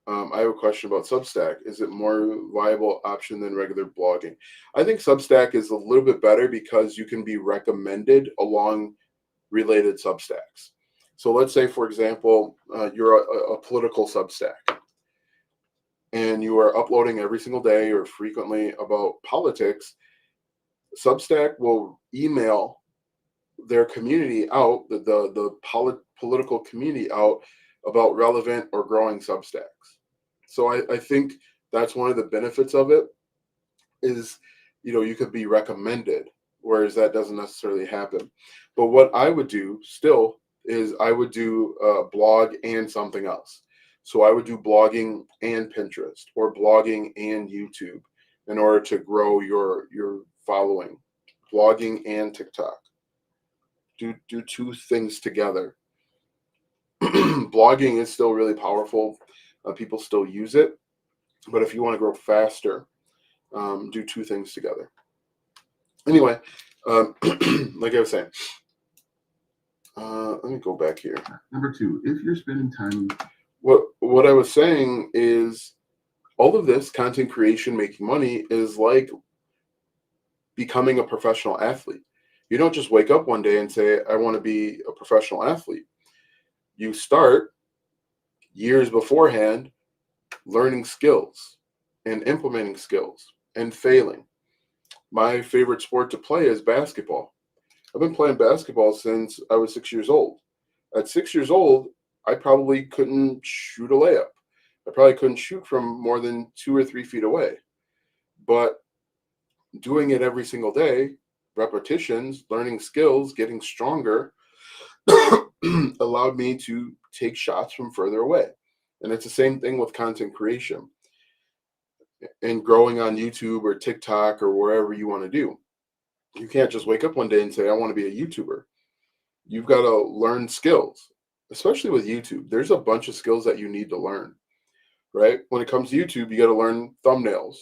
I have a question about Substack. Is it more viable option than regular blogging? I think Substack is a little bit better because you can be recommended along related Substacks. So let's say, for example, you're a political Substack and you are uploading every single day or frequently about politics. Substack will email their community out, the political community out about relevant or growing Substacks. So I think that's one of the benefits of it is, you could be recommended, whereas that doesn't necessarily happen. But what I would do still is I would do a blog and something else. So I would do blogging and Pinterest or blogging and YouTube in order to grow your following. Blogging and TikTok. Do two things together. Blogging is still really powerful. People still use it. But if you want to grow faster, do two things together. Anyway, like I was saying, let me go back here. Number 2, if you're spending time. What I was saying is all of this content creation, making money is like becoming a professional athlete. You don't just wake up one day and say, I want to be a professional athlete. You start years beforehand learning skills and implementing skills and failing. My favorite sport to play is basketball. I've been playing basketball since I was 6 years old. At 6 years old, I probably couldn't shoot a layup. I probably couldn't shoot from more than 2 or 3 feet away. But doing it every single day, repetitions, learning skills, getting stronger, allowed me to take shots from further away. And it's the same thing with content creation and growing on YouTube or TikTok or wherever you want to do. You can't just wake up one day and say, I want to be a YouTuber. You've got to learn skills, especially with YouTube. There's a bunch of skills that you need to learn, right? When it comes to YouTube, you got to learn thumbnails.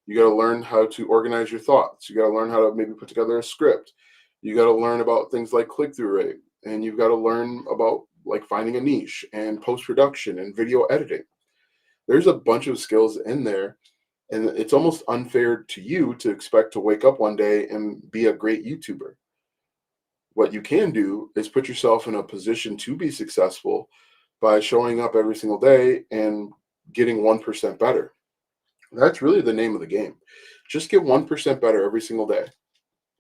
You got to learn how to organize your thoughts. You got to learn how to maybe put together a script. You got to learn about things like click-through rate. And you've got to learn about like finding a niche and post-production and video editing. There's a bunch of skills in there. And it's almost unfair to you to expect to wake up one day and be a great YouTuber. What you can do is put yourself in a position to be successful by showing up every single day and getting 1% better. That's really the name of the game. Just get 1% better every single day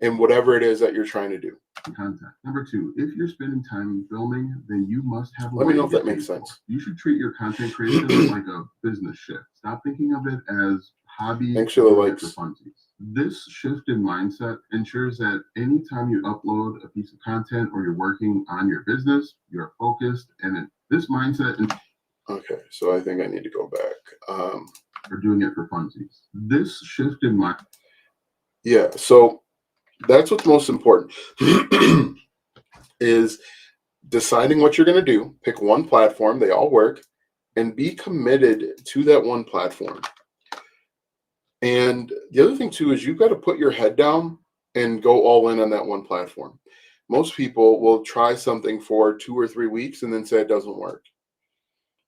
in whatever it is that you're trying to do. Content. Number 2, if you're spending time filming, then you must have a Let way me know to if that get makes paid sense. for it. You should treat your content creation like a business shift. Stop thinking of it as hobby Thanks for the doing it likes. for funsies. This shift in mindset ensures that anytime you upload a piece of content or you're working on your business, you're focused, and this mindset. Okay, so I think I need to go back. We're doing it for funsies. This shift in mindset. Yeah, so that's what's most important is deciding what you're going to do. Pick one platform, they all work, and be committed to that one platform. And the other thing too is you've got to put your head down and go all in on that one platform. Most people will try something for 2 or 3 weeks and then say it doesn't work.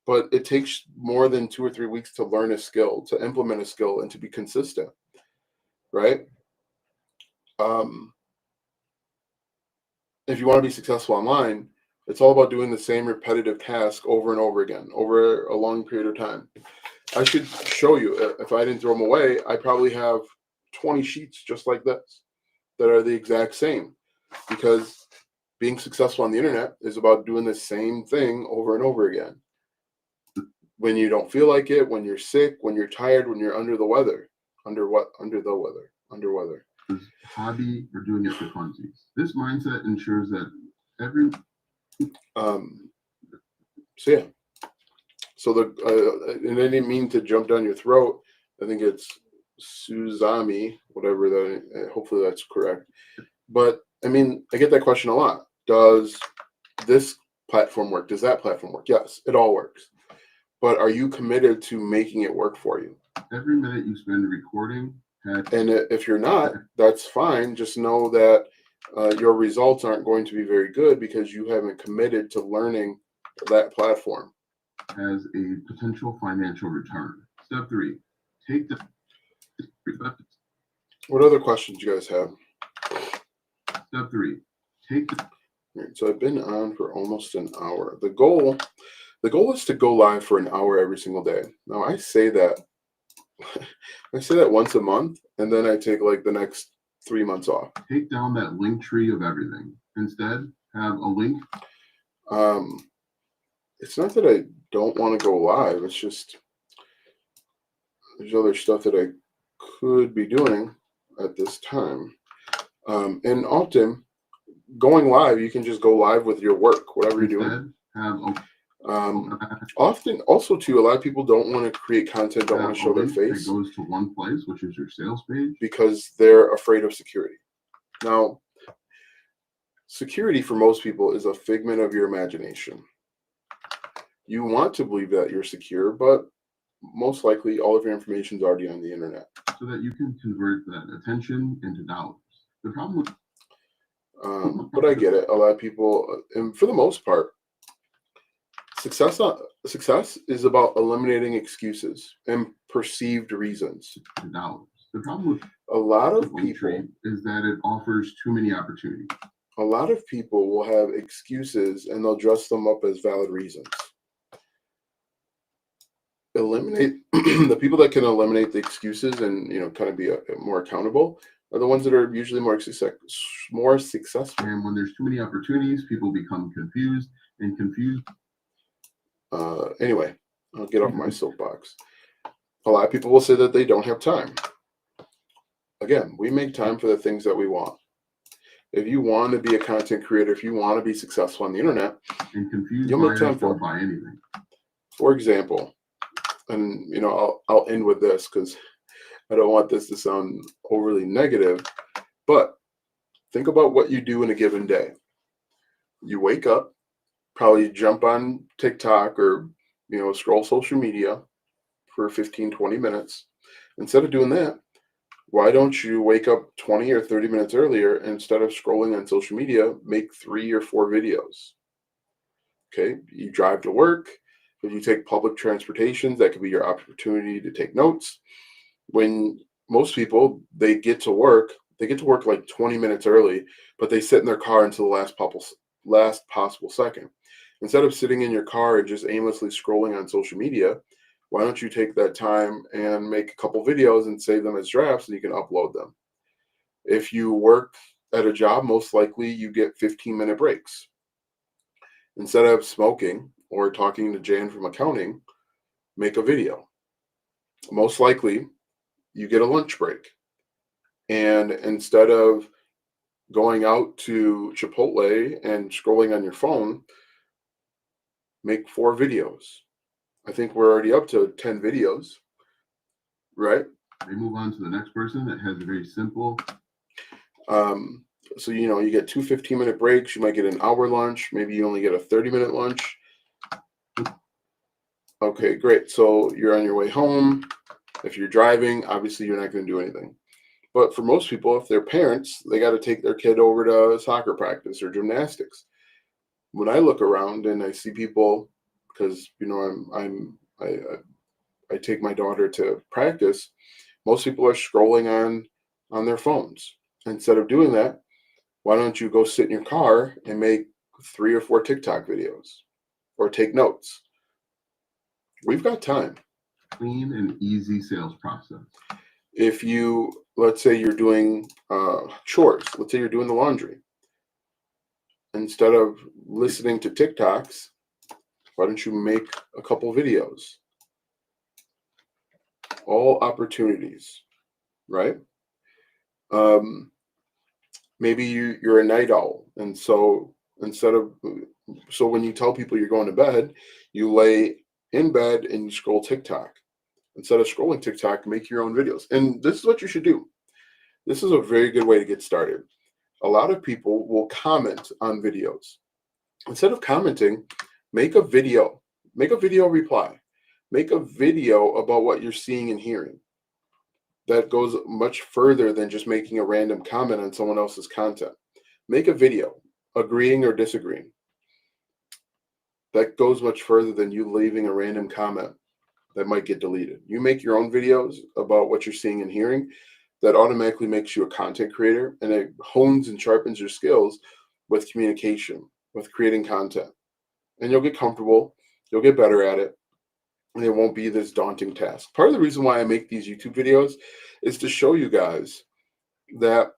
But it takes more than 2 or 3 weeks to learn a skill, to implement a skill, and to be consistent, right? If you want to be successful online, it's all about doing the same repetitive task over and over again, over a long period of time. I should show you, if I didn't throw them away, I probably have 20 sheets just like this that are the exact same, because being successful on the internet is about doing the same thing over and over again. When you don't feel like it, when you're sick, when you're tired, when you're under the weather. Under what? Under the weather. Under weather. This hobby, we're doing it for funsies. This mindset ensures that every. So yeah. So and I didn't mean to jump down your throat. I think it's Suzami, whatever that. Hopefully that's correct. But I mean, I get that question a lot. Does this platform work? Does that platform work? Yes, it all works. But are you committed to making it work for you? Every minute you spend recording. And if you're not, that's fine. Just know that your results aren't going to be very good because you haven't committed to learning that platform. Has a potential financial return. Step 3, take the. What other questions you guys have? Step 3, take the. Right, so I've been on for almost an hour. The goal is to go live for an hour every single day. Now I say that once a month, and then I take like the next 3 months off. Take down that link tree of everything. Instead, have a link. It's not that I don't want to go live. It's just there's other stuff that I could be doing at this time. And often going live, you can just go live with your work, whatever you're doing. Have Often, also too, a lot of people don't want to create content, don't want to show their face. It goes to one place, which is your sales page, because they're afraid of security. Now, security for most people is a figment of your imagination. You want to believe that you're secure, but most likely all of your information is already on the internet. So that you can convert that attention into dollars. The problem with but I get it. A lot of people, and for the most part, success is about eliminating excuses and perceived reasons. the dollars. The problem with A lot of link tree people is that it offers too many opportunities. A lot of people will have excuses and they'll dress them up as valid reasons. Eliminate the people that can eliminate the excuses and kind of be more accountable are the ones that are usually more successful. And when there's too many opportunities, people become confused and confused. Anyway, I'll get off my soapbox. A lot of people will say that they don't have time. Again, we make time for the things that we want. If you want to be a content creator, if you want to be successful on the internet, and confused you'll make time for don't buy anything. For example, and I'll end with this because I don't want this to sound overly negative, but think about what you do in a given day. You wake up, probably jump on TikTok or scroll social media for 15-20 minutes. Instead of doing that, why don't you wake up 20 or 30 minutes earlier, and instead of scrolling on social media, make 3 or 4 videos? Okay, you drive to work. If you take public transportation, that could be your opportunity to take notes. When most people, they get to work like 20 minutes early, but they sit in their car until the last possible second. Instead of sitting in your car and just aimlessly scrolling on social media, why don't you take that time and make a couple videos and save them as drafts and you can upload them? If you work at a job, most likely you get 15-minute breaks. Instead of smoking or talking to Jan from accounting, make a video. Most likely you get a lunch break. And instead of going out to Chipotle and scrolling on your phone, make 4 videos. I think we're already up to 10 videos, right? They move on to the next person that has a very simple. So, you get 2 15-minute breaks. You might get an hour lunch. Maybe you only get a 30-minute lunch. Okay, great. So you're on your way home. If you're driving, obviously you're not going to do anything. But for most people, if they're parents, they got to take their kid over to soccer practice or gymnastics. When I look around and I see people, because I take my daughter to practice, most people are scrolling on their phones. Instead of doing that, why don't you go sit in your car and make 3 or 4 TikTok videos or take notes? We've got time. Clean and easy sales process. If let's say you're doing chores, let's say you're doing the laundry. Instead of listening to TikToks, why don't you make a couple videos? All opportunities, right? Maybe you're a night owl, and so when you tell people you're going to bed, you lay in bed and you scroll TikTok. Instead of scrolling TikTok, make your own videos. And this is what you should do. This is a very good way to get started. A lot of people will comment on videos. Instead of commenting, make a video reply. Make a video about what you're seeing and hearing. That goes much further than just making a random comment on someone else's content. Make a video, agreeing or disagreeing. That goes much further than you leaving a random comment that might get deleted. You make your own videos about what you're seeing and hearing. That automatically makes you a content creator, and it hones and sharpens your skills with communication, with creating content. And you'll get comfortable, you'll get better at it, and it won't be this daunting task. Part of the reason why I make these YouTube videos is to show you guys that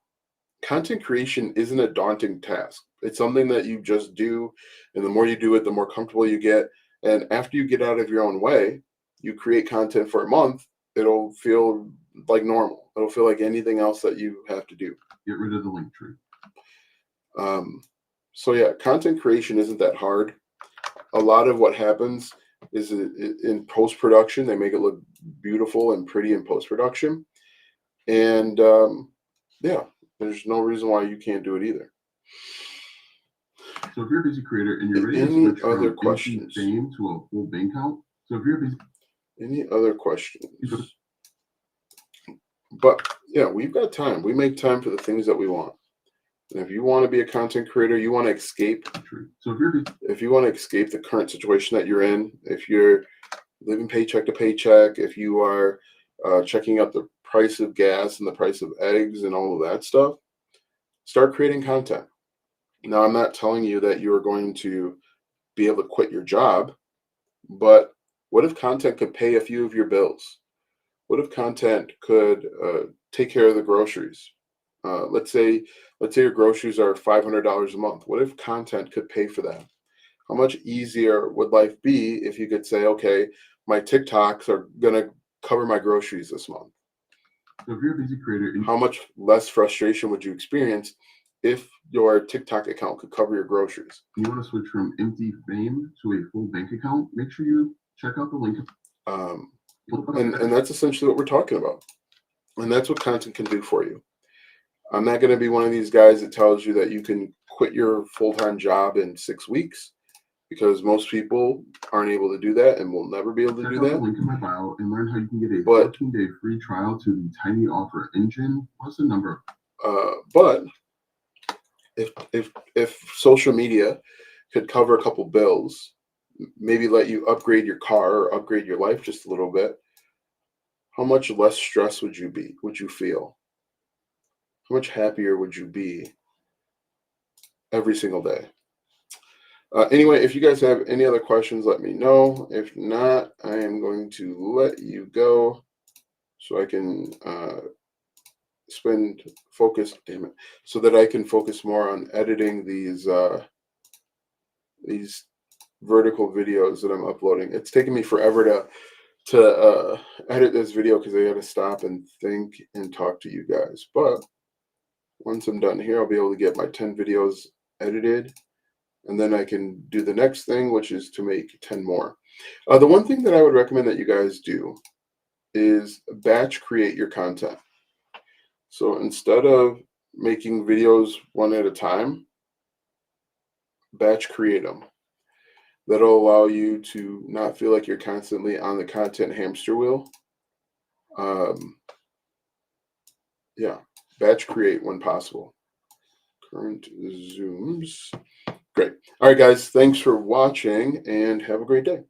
content creation isn't a daunting task. It's something that you just do, and the more you do it, the more comfortable you get. And after you get out of your own way, you create content for a month, it'll feel like normal. It'll feel like anything else that you have to do. Get rid of the link tree. So yeah, content creation isn't that hard. A lot of what happens is in post-production, they make it look beautiful and pretty in post-production. And yeah, there's no reason why you can't do it either. So if you're a busy creator and you're ready to Any switch other from questions? fame to a full bank account, so if you're busy, Any other questions? But yeah, we've got time. We make time for the things that we want. And if you want to be a content creator, you want to escape. So if you're busy, if you want to escape the current situation that you're in, if you're living paycheck to paycheck, if you are checking out the price of gas and the price of eggs and all of that stuff, start creating content. Now, I'm not telling you that you're going to be able to quit your job, but what if content could pay a few of your bills? What if content could take care of the groceries? Let's say your groceries are $500 a month. What if content could pay for that? How much easier would life be if you could say, okay, my TikToks are gonna cover my groceries this month? so if you're a busy creator, How much less frustration would you experience if your TikTok account could cover your groceries? you want to switch from empty fame to a full bank account, make sure you check out the link. And that's essentially what we're talking about. And that's what content can do for you. I'm not going to be one of these guys that tells you that you can quit your full-time job in 6 weeks, because most people aren't able to do that and will never be able to Check do out the that. link in my bio and learn how you can get a But 14-day free trial to the Tiny Offer Engine, plus a number of but if social media could cover a couple bills, maybe let you upgrade your car or upgrade your life just a little bit, how much less stress would you feel? How much happier would you be every single day? Anyway, if you guys have any other questions, let me know. If not, I am going to let you go so I can so that I can focus more on editing these vertical videos that I'm uploading. It's taken me forever to edit this video because I got to stop and think and talk to you guys. But once I'm done here, I'll be able to get my 10 videos edited, and then I can do the next thing, which is to make 10 more. The one thing that I would recommend that you guys do is batch create your content. So instead of making videos one at a time, batch create them. That'll allow you to not feel like you're constantly on the content hamster wheel. Yeah, batch create when possible. Current Zooms. Great. All right, guys, thanks for watching and have a great day.